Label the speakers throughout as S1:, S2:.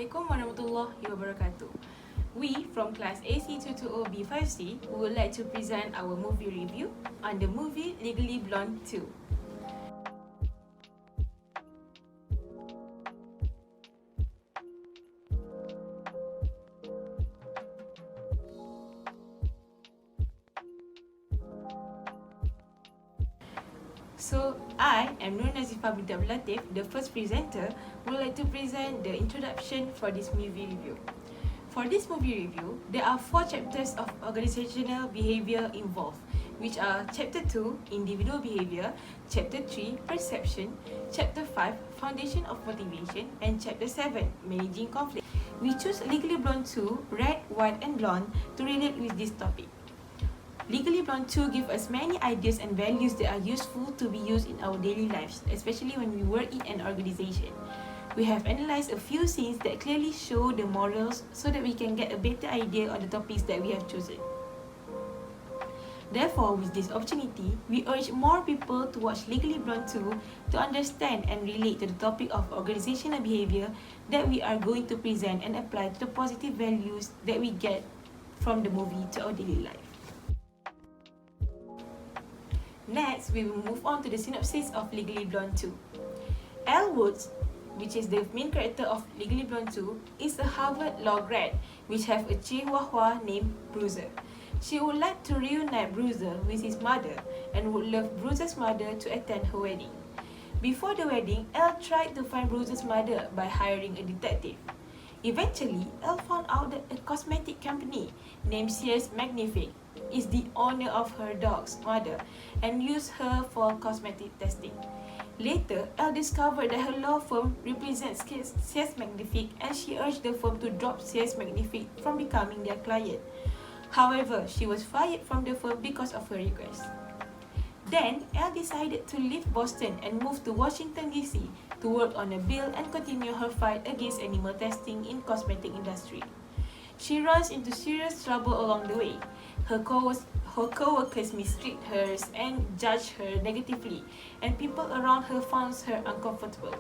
S1: Assalamualaikum warahmatullahi wabarakatuh. We from class AC220B5C would like to present our movie review on the movie Legally Blonde 2. So, I am Nur Nazifa bint Abdul Latif, the first presenter, would like to present the introduction for this movie review. For this movie review, there are 4 chapters of organizational behavior involved, which are Chapter 2, Individual Behavior, Chapter 3, Perception, Chapter 5, Foundation of Motivation, and Chapter 7, Managing Conflict. We choose Legally Blonde 2, Red, White, and Blonde to relate with this topic. Legally Blonde 2 gives us many ideas and values that are useful to be used in our daily lives, especially when we work in an organization. We have analysed a few scenes that clearly show the morals so that we can get a better idea on the topics that we have chosen. Therefore, with this opportunity, we urge more people to watch Legally Blonde 2 to understand and relate to the topic of organizational behaviour that we are going to present and apply to the positive values that we get from the movie to our daily life. Next, we will move on to the synopsis of Legally Blonde 2. Elle Woods, which is the main character of Legally Blonde 2, is a Harvard law grad which have a chihuahua named Bruiser. She would like to reunite Bruiser with his mother and would love Bruiser's mother to attend her wedding. Before the wedding, Elle tried to find Bruiser's mother by hiring a detective. Eventually, Elle found out that a cosmetic company named Sears Magnifique is the owner of her dog's mother and used her for cosmetic testing. Later, Elle discovered that her law firm represents Sears Magnifique and she urged the firm to drop Sears Magnifique from becoming their client. However, she was fired from the firm because of her request. Then, Elle decided to leave Boston and move to Washington DC to work on a bill and continue her fight against animal testing in cosmetic industry. She runs into serious trouble along the way. Her co-workers mistreat her and judge her negatively, and people around her find her uncomfortable.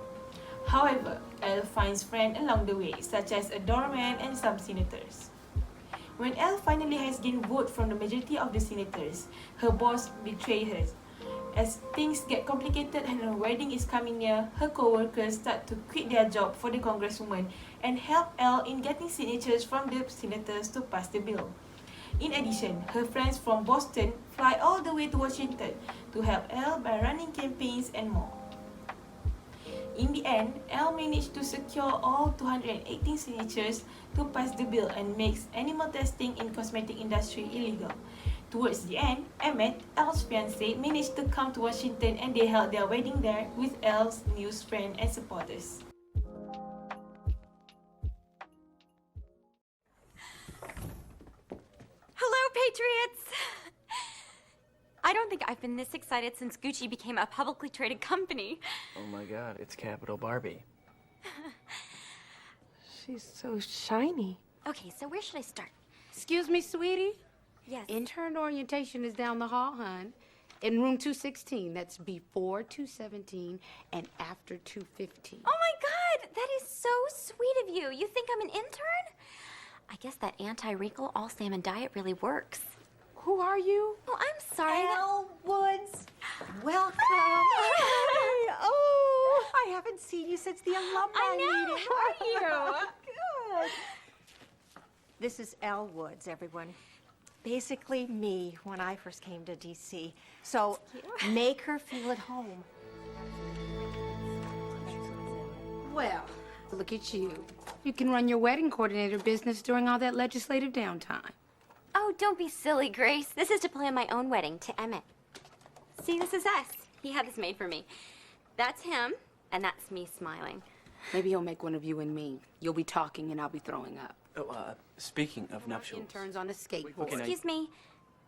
S1: However, Elle finds friends along the way, such as a doorman and some senators. When Elle finally has gained vote from the majority of the senators, her boss betrays her. As things get complicated and her wedding is coming near, her co-workers start to quit their job for the congresswoman and help Elle in getting signatures from the senators to pass the bill. In addition, her friends from Boston fly all the way to Washington to help Elle by running campaigns and more. In the end, Elle managed to secure all 218 signatures to pass the bill and makes animal testing in cosmetic industry illegal. Towards the end, Emmett, Elle's fiancé, managed to come to Washington and they held their wedding there with Elle's new friends and supporters.
S2: Hello, Patriots! I don't think I've been this excited since Gucci became a publicly traded company.
S3: Oh my God, it's Capital Barbie.
S4: She's so shiny.
S2: Okay, so where should I start?
S5: Excuse me, sweetie?
S2: Yes.
S5: Intern orientation is down the hall, hon. In room 216. That's before 217 and after 215.
S2: Oh my God, that is so sweet of you. You think I'm an intern? I guess that anti-wrinkle all-salmon diet really works.
S5: Who are you?
S2: Oh, I'm sorry.
S4: Elle Woods, welcome.
S2: Hi.
S4: Oh, I haven't seen you since the alumni
S2: I know.
S4: meeting.
S2: How are you?
S4: Good. This is Elle Woods, everyone. Basically me when I first came to DC. So make her feel at home.
S5: Well, look at you. You can run your wedding coordinator business during all that legislative downtime.
S2: Oh, don't be silly, Grace. This is to plan my own wedding to Emmett. See, this is us. He had this made for me. That's him, and that's me smiling.
S5: Maybe he'll make one of you and me. You'll be talking and I'll be throwing up.
S3: Oh, speaking of nuptials.
S5: Interns on a skateboard.
S3: Okay, now-
S2: Excuse me.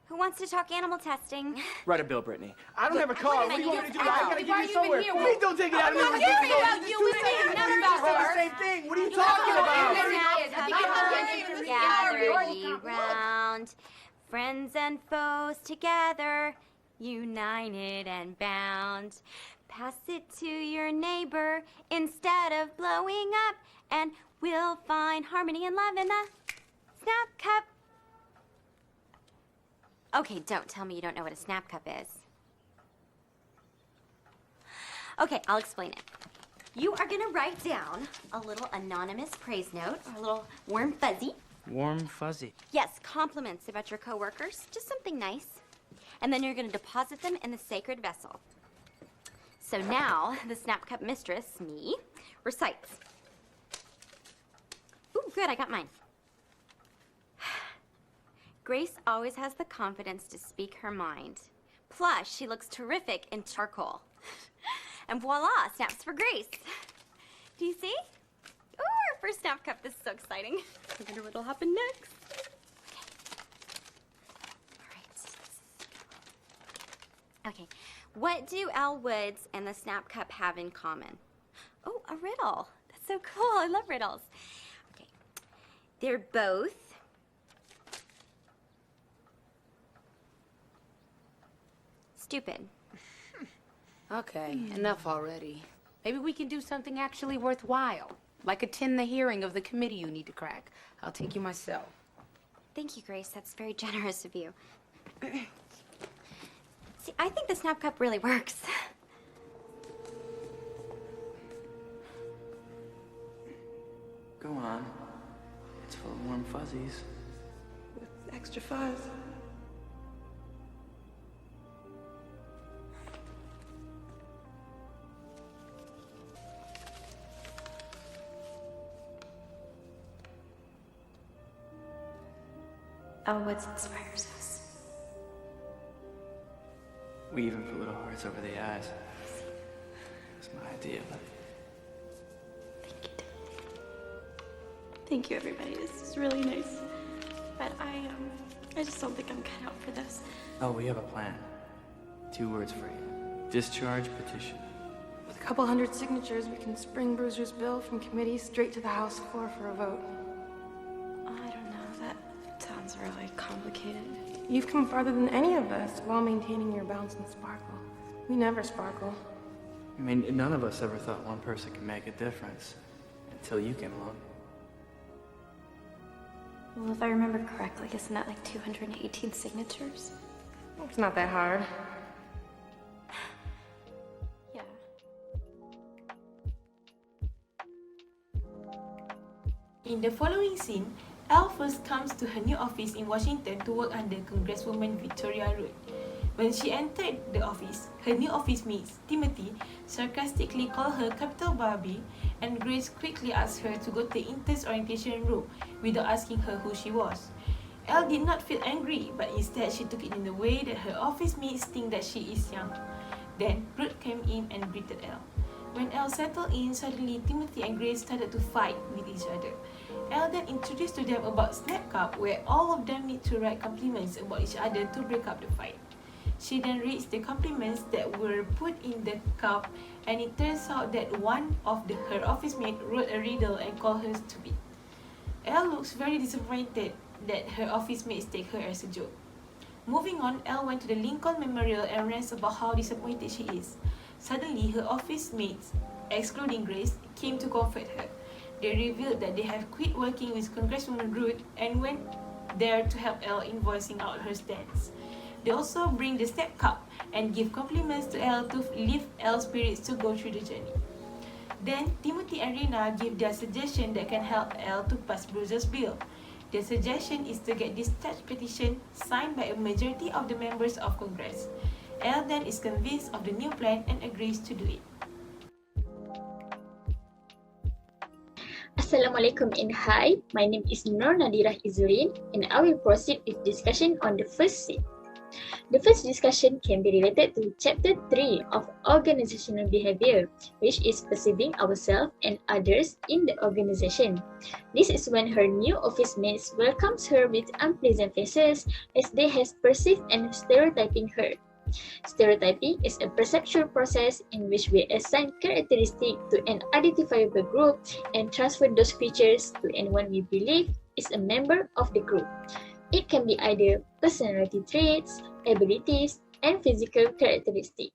S2: Who wants to talk animal testing?
S3: Write a bill, Brittany. I don't have a
S2: wait
S3: car.
S2: a
S3: What do you
S2: minute,
S3: want me to do?
S2: yes,
S3: I
S2: Al.
S3: gotta
S5: Why
S3: give
S5: are
S3: you
S5: you
S3: somewhere.
S5: even here?
S3: Please don't take it out of me.
S5: I'm not worried about you. We didn't know about
S3: It's
S5: her.
S3: the same thing. What are you talking about?
S2: Gather ye round, friends and foes together, united and bound. Pass it to your neighbor instead of blowing up, and We'll find harmony and love in the snap cup. Okay, don't tell me you don't know what a snap cup is. Okay, I'll explain it. You are gonna write down a little anonymous praise note, or a little warm fuzzy.
S3: Warm fuzzy.
S2: Yes, compliments about your coworkers, just something nice. And then you're gonna deposit them in the sacred vessel. So now, the snap cup mistress, me, recites. Ooh, good, I got mine. Grace always has the confidence to speak her mind. Plus, she looks terrific in charcoal. And voila, snaps for Grace. Do you see? Ooh, our first snap cup. This is so exciting. I wonder what'll happen next. Okay, what do Elle Woods and the snap cup have in common? Oh, a riddle. That's so cool. I love riddles. Okay, they're both stupid.
S5: Okay, enough already. Maybe we can do something actually worthwhile, like attend the hearing of the committee you need to crack. I'll take you myself.
S2: Thank you, Grace. That's very generous of you. See, I think the snap cup really works.
S3: Go on. It's full of warm fuzzies.
S6: With extra fuzz.
S2: Elle Woods inspires us.
S3: We even put little hearts over the eyes. That's my idea, but
S7: Thank you, everybody. This is really nice. But I just don't think I'm cut out for this.
S3: oh, we have a plan. 2 words for you. Discharge petition.
S6: With a couple hundred signatures, we can spring Bruiser's bill from committee straight to the House floor for a vote.
S7: I don't know. That sounds really complicated.
S6: You've come farther than any of us while maintaining your bounce and sparkle. We never sparkle.
S3: I mean, none of us ever thought one person could make a difference until you came along.
S7: Well, if I remember correctly, isn't that like 218 signatures?
S6: It's not that hard.
S7: Yeah.
S1: In the following scene, Elle first comes to her new office in Washington to work under Congresswoman Victoria Root. When she entered the office, her new office mates, Timothy, sarcastically call her Capital Barbie, and Grace quickly asks her to go to the interns orientation room without asking her who she was. Elle did not feel angry, but instead she took it in the way that her office mates think that she is young. Then, Ruth came in and greeted Elle. When Elle settled in, suddenly Timothy and Grace started to fight with each other. Elle then introduced to them about Snap Cup, where all of them need to write compliments about each other to break up the fight. She then reads the compliments that were put in the cup, and it turns out that one of her office mates wrote a riddle and called her stupid. Elle looks very disappointed that her office mates take her as a joke. Moving on, Elle went to the Lincoln Memorial and rants about how disappointed she is. Suddenly, her office mates, excluding Grace, came to comfort her. They revealed that they have quit working with Congresswoman Ruth and went there to help Elle in voicing out her stance. They also bring the Snap Cup and give compliments to Elle to lift Elle's spirits to go through the journey. Then, Timothy and Rena give their suggestion that can help Elle to pass Bruiser's bill. Their suggestion is to get this discharge petition signed by a majority of the members of Congress. Elle then is convinced of the new plan and agrees to do it.
S8: Assalamualaikum and hi, my name is Nur Nadirah Izzurin and I will proceed with discussion on the first scene. The first discussion can be related to Chapter 3 of Organizational Behaviour, which is perceiving ourselves and others in the organization. This is when her new office mates welcomes her with unpleasant faces as they have perceived and stereotyping her. Stereotyping is a perceptual process in which we assign characteristics to an identifiable group and transfer those features to anyone we believe is a member of the group. It can be either personality traits, abilities, and physical characteristics.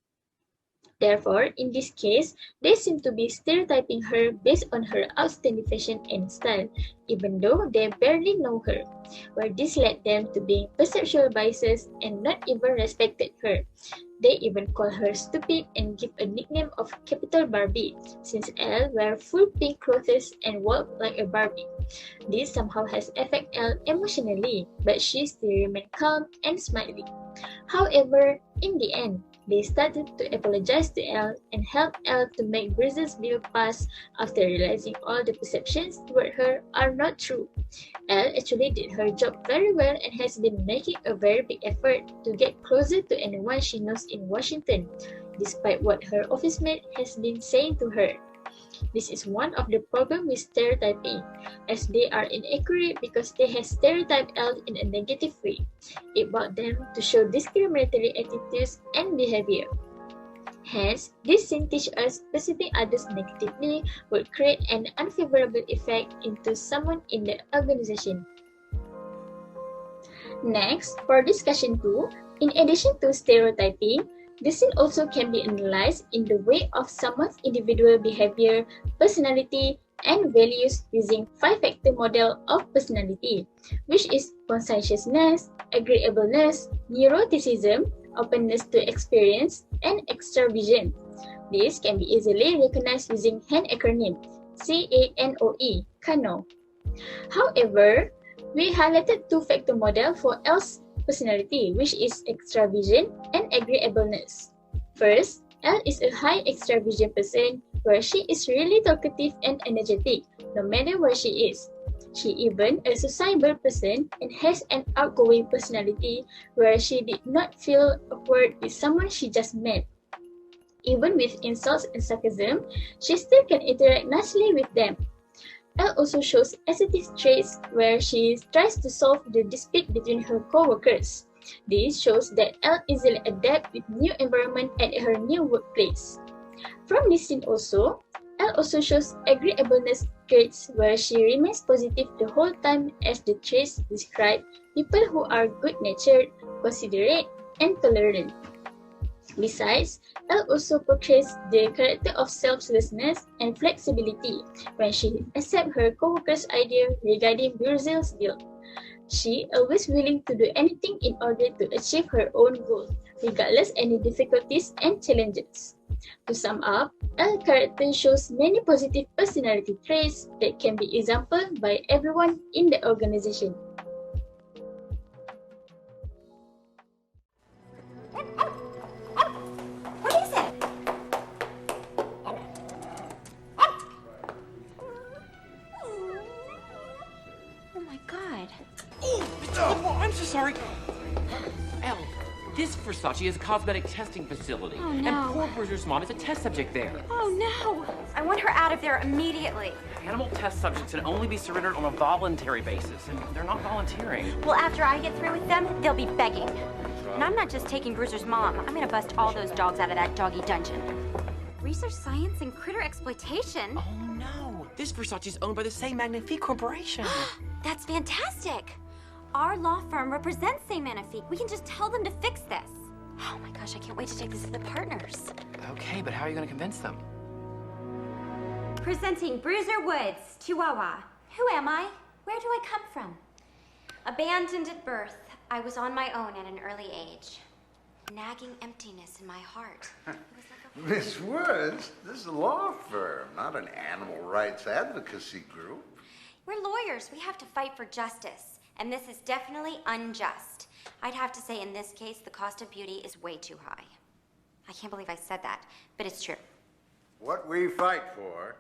S8: Therefore, in this case, they seem to be stereotyping her based on her outstanding fashion and style, even though they barely know her, where this led them to being perceptual biases and not even respected her. They even call her stupid and give a nickname of Capital Barbie, since Elle wear full pink clothes and walk like a Barbie. This somehow has affected Elle emotionally, but she still remained calm and smiling. However, in the end, they started to apologize to Elle and help Elle to make Bruiser's bill pass after realizing all the perceptions toward her are not true. Elle actually did her job very well and has been making a very big effort to get closer to anyone she knows in Washington, despite what her office mate has been saying to her. This is one of the problems with stereotyping, as they are inaccurate because they have stereotyped Elle in a negative way. It brought them to show discriminatory attitudes and behavior. Hence, this scene teaches us perceiving others negatively would create an unfavorable effect into someone in the organization. Next, for discussion 2, in addition to stereotyping, the scene also can be analyzed in the way of someone's individual behavior, personality, and values using 5-factor model of personality, which is conscientiousness, agreeableness, neuroticism, openness to experience, and extravision. This can be easily recognized using HANE acronym, CANOE, KANO. However, we highlighted 2-factor model for Elle's personality, which is extravision and agreeableness. First, Elle is a high extravision person where she is really talkative and energetic, no matter where she is. She even a sociable person and has an outgoing personality where she did not feel awkward with someone she just met. Even with insults and sarcasm, she still can interact nicely with them. Elle also shows assertive traits where she tries to solve the dispute between her co-workers. This shows that Elle easily adapts with new environment at her new workplace. From this scene also, Elle also shows agreeableness traits where she remains positive the whole time, as the traits describe people who are good-natured, considerate, and tolerant. Besides, Elle also portrays the character of selflessness and flexibility when she accepts her co-worker's idea regarding Brazil's bill. She always willing to do anything in order to achieve her own goal, regardless any difficulties and challenges. To sum up, Elle's character shows many positive personality traits that can be exampled by everyone in the organization.
S2: What is it? Oh my God.
S9: Oh, I'm so sorry. Elle, this Versace is a cosmetic testing facility.
S2: Oh, no.
S9: And poor Bruiser's mom is a test subject there.
S2: Oh no. I want her out of there immediately.
S9: Animal test subjects can only be surrendered on a voluntary basis, and they're not volunteering.
S2: Well, after I get through with them, they'll be begging. And I'm not just taking Bruiser's mom. I'm gonna bust all those dogs out of that doggy dungeon. Research science and critter exploitation?
S9: Oh no, this Versace is owned by the same Magnifique Corporation.
S2: That's fantastic. Our law firm represents St. Magnifique. We can just tell them to fix this. Oh my gosh, I can't wait to take this to the partners.
S9: Okay, but how are you going to convince them?
S2: Presenting Bruiser Woods, Chihuahua. Who am I? Where do I come from? Abandoned at birth, I was on my own at an early age. Nagging emptiness in my heart. It was like a...
S10: Miss Woods, this is a law firm, not an animal rights advocacy group.
S2: We're lawyers. We have to fight for justice. And this is definitely unjust. I'd have to say in this case, the cost of beauty is way too high. I can't believe I said that, but it's true.
S10: What we fight for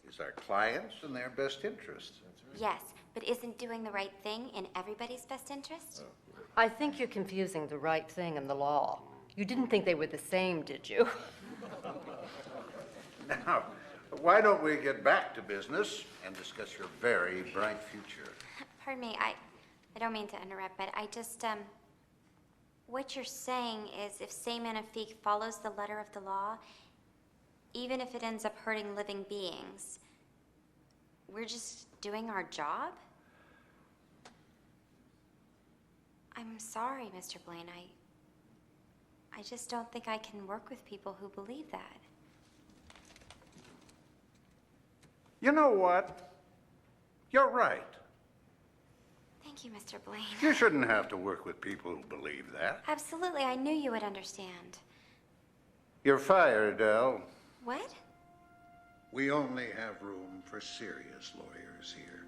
S10: is our clients and their best interests.
S2: Yes, but isn't doing the right thing in everybody's best interest?
S11: I think you're confusing the right thing and the law. You didn't think they were the same, did you?
S10: Now, why don't we get back to business and discuss your very bright future?
S2: Pardon me, I don't mean to interrupt, but I just, what you're saying is if St. Magnifique follows the letter of the law, even if it ends up hurting living beings, we're just doing our job? I'm sorry, Mr. Blaine, I just don't think I can work with people who believe that.
S10: You know what? You're right.
S2: Thank you, Mr. Blaine.
S10: You shouldn't have to work with people who believe that.
S2: Absolutely, I knew you would understand.
S10: You're fired, Elle.
S2: What?
S10: We only have room for serious lawyers here.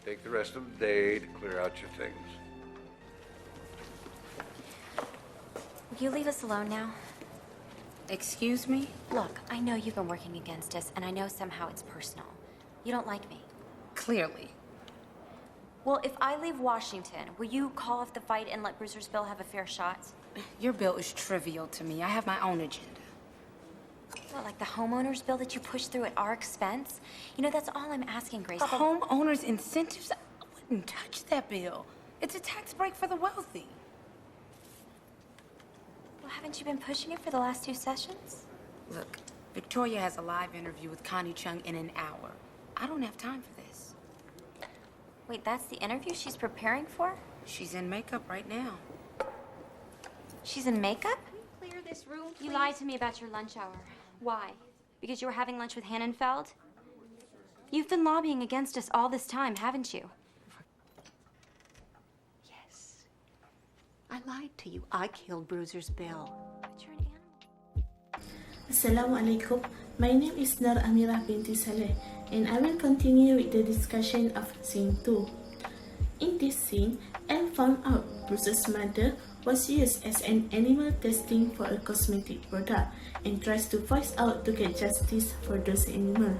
S10: Take the rest of the day to clear out your things.
S2: Will you leave us alone now?
S5: Excuse me?
S2: Look, I know you've been working against us, and I know somehow it's personal. You don't like me.
S5: Clearly.
S2: Well, if I leave Washington, will you call off the fight and let Bruiser's bill have a fair shot?
S5: Your bill is trivial to me. I have my own agenda.
S2: What, like the homeowner's bill that you pushed through at our expense? You know, that's all I'm asking, Grace.
S5: The homeowner's incentives? I wouldn't touch that bill. It's a tax break for the wealthy.
S2: Well, haven't you been pushing it for the last 2 sessions?
S5: Look, Victoria has a live interview with Connie Chung in an hour. I don't have time for this.
S2: Wait, that's the interview she's preparing for?
S5: She's in makeup right now.
S2: She's in makeup?
S7: Clear this room,
S2: You lied to me about your lunch hour. Why? Because you were having lunch with Hannenfeld? You've been lobbying against us all this time, haven't you?
S4: Yes. I lied to you. I killed Bruiser's bill.
S2: But you're an animal.
S12: Assalamualaikum. My name is Nur Amirah binti Saleh, and I will continue with the discussion of scene 2. In this scene, Elle found out Bruce's mother was used as an animal testing for a cosmetic product and tries to voice out to get justice for those animals.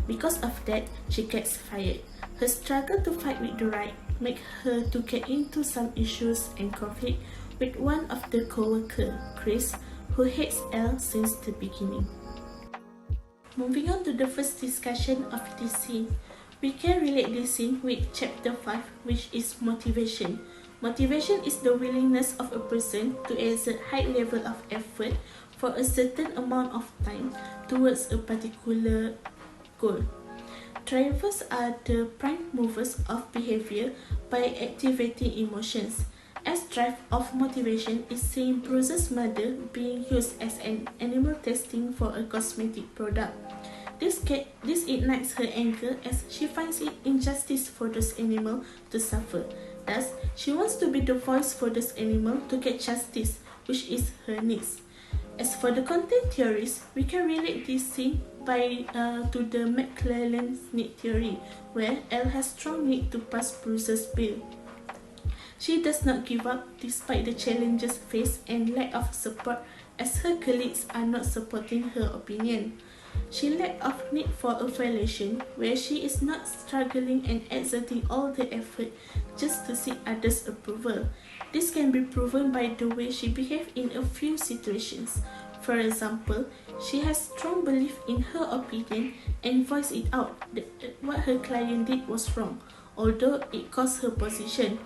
S12: Because of that, she gets fired. Her struggle to fight with the right make her to get into some issues and conflict with one of the co-workers, Chris, who hates Elle since the beginning. Moving on to the first discussion of this scene, we can relate this scene with chapter 5, which is motivation. Motivation is the willingness of a person to exert high level of effort for a certain amount of time towards a particular goal. Drivers are the prime movers of behavior by activating emotions. As drive of motivation is seeing Bruce's mother being used as an animal testing for a cosmetic product. This ignites her anger as she finds it injustice for those animals to suffer. Thus, she wants to be the voice for those animals to get justice, which is her needs. As for the content theories, we can relate this scene to the McClellan's need theory, where Elle has strong need to pass Bruce's bill. She does not give up despite the challenges faced and lack of support, as her colleagues are not supporting her opinion. She lack of need for a validation, where she is not struggling and exerting all the effort just to seek others' approval. This can be proven by the way she behaves in a few situations. For example, she has strong belief in her opinion and voice it out that what her client did was wrong, although it cost her position.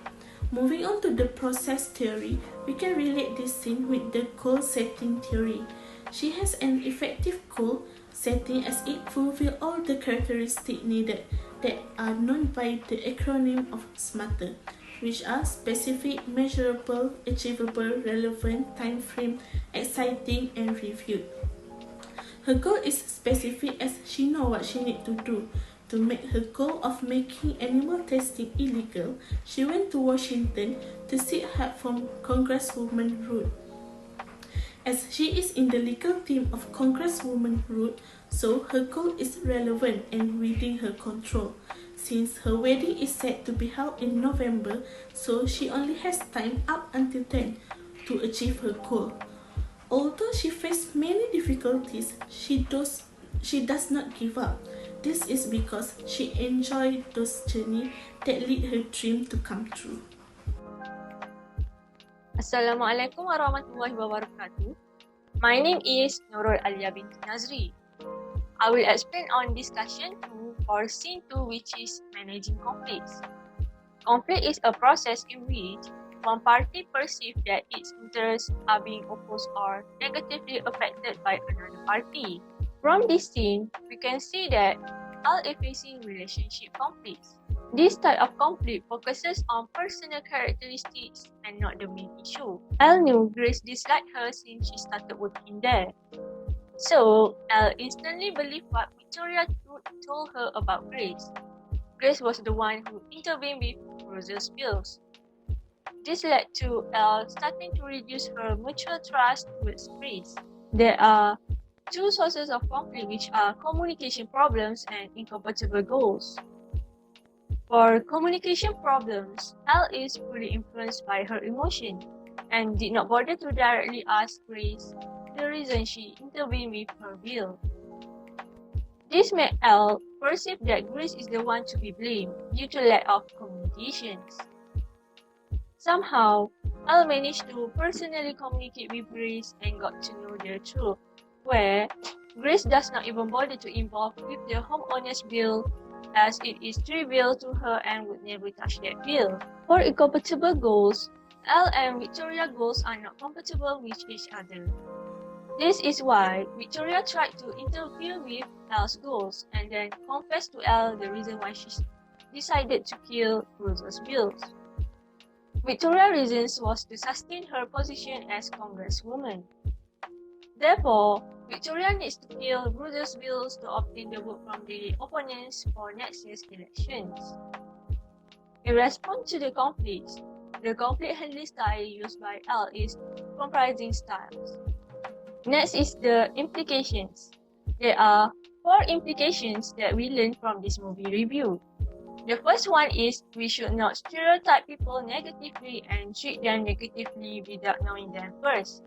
S12: Moving on to the process theory, we can relate this scene with the goal setting theory. She has an effective goal setting as it fulfills all the characteristics needed that are known by the acronym of SMART, which are specific, measurable, achievable, relevant, time frame, exciting, and reviewed. Her goal is specific as she knows what she needs to do. To make her goal of making animal testing illegal, she went to Washington to seek help from Congresswoman Ruth. As she is in the legal team of Congresswoman Ruth, so her goal is relevant and within her control. Since her wedding is set to be held in November, so she only has time up until then to achieve her goal. Although she faced many difficulties, she does not give up. This is because she enjoyed those journeys that lead her dream to come true.
S13: Assalamualaikum warahmatullahi wabarakatuh. My name is Nurul Alia binti Nazri. I will explain on discussion 2 for scene 2, which is managing conflicts. Conflict is a process in which one party perceives that its interests are being opposed or negatively affected by another party. From this scene, we can see that Elle is facing relationship conflicts. This type of conflict focuses on personal characteristics and not the main issue. Elle knew Grace disliked her since she started working there. So, Elle instantly believed what Victoria told her about Grace. Grace was the one who intervened with Rose's bills. This led to Elle starting to reduce her mutual trust towards Grace. There are two sources of conflict, which are communication problems and incompatible goals. For communication problems, Elle is fully influenced by her emotion and did not bother to directly ask Grace the reason she intervened with her bill. This made Elle perceive that Grace is the one to be blamed due to lack of communications. Somehow, Elle managed to personally communicate with Grace and got to know the truth, where Grace does not even bother to involve with the homeowner's bill as it is trivial to her and would never touch that bill. For incompatible goals, Elle and Victoria's goals are not compatible with each other. This is why Victoria tried to interfere with Elle's goals and then confessed to Elle the reason why she decided to kill Rose's bills. Victoria's reasons was to sustain her position as congresswoman. Therefore, Victoria needs to kill Bruce's bills to obtain the vote from the opponents for next year's elections. In response to the conflict handling style used by Elle is comprising styles. Next is the implications. There are 4 implications that we learned from this movie review. The first one is we should not stereotype people negatively and treat them negatively without knowing them first.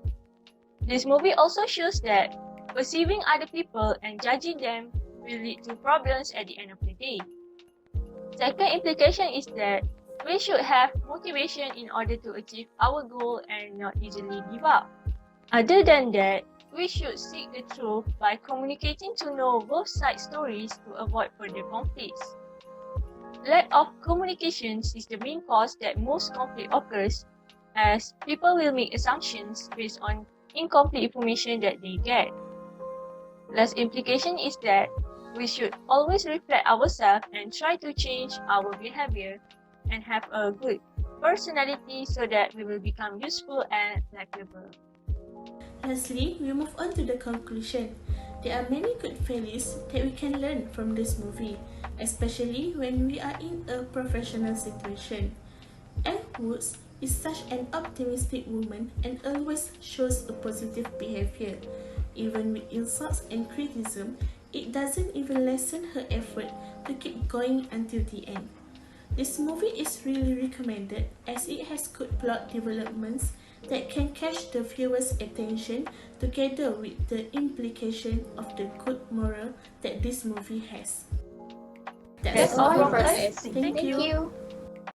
S13: This movie also shows that perceiving other people and judging them will lead to problems at the end of the day. Second implication is that we should have motivation in order to achieve our goal and not easily give up. Other than that, we should seek the truth by communicating to know both sides' stories to avoid further conflicts. Lack of communications is the main cause that most conflict occurs, as people will make assumptions based on incomplete information that they get. Last implication is that we should always reflect ourselves and try to change our behavior and have a good personality so that we will become useful and likable.
S12: Lastly, we move on to the conclusion. There are many good values that we can learn from this movie, especially when we are in a professional situation. Elle Woods is such an optimistic woman and always shows a positive behavior. Even with insults and criticism, it doesn't even lessen her effort to keep going until the end. This movie is really recommended as it has good plot developments that can catch the viewer's attention together with the implication of the good moral that this movie has.
S8: That's all from us.
S12: Thank you.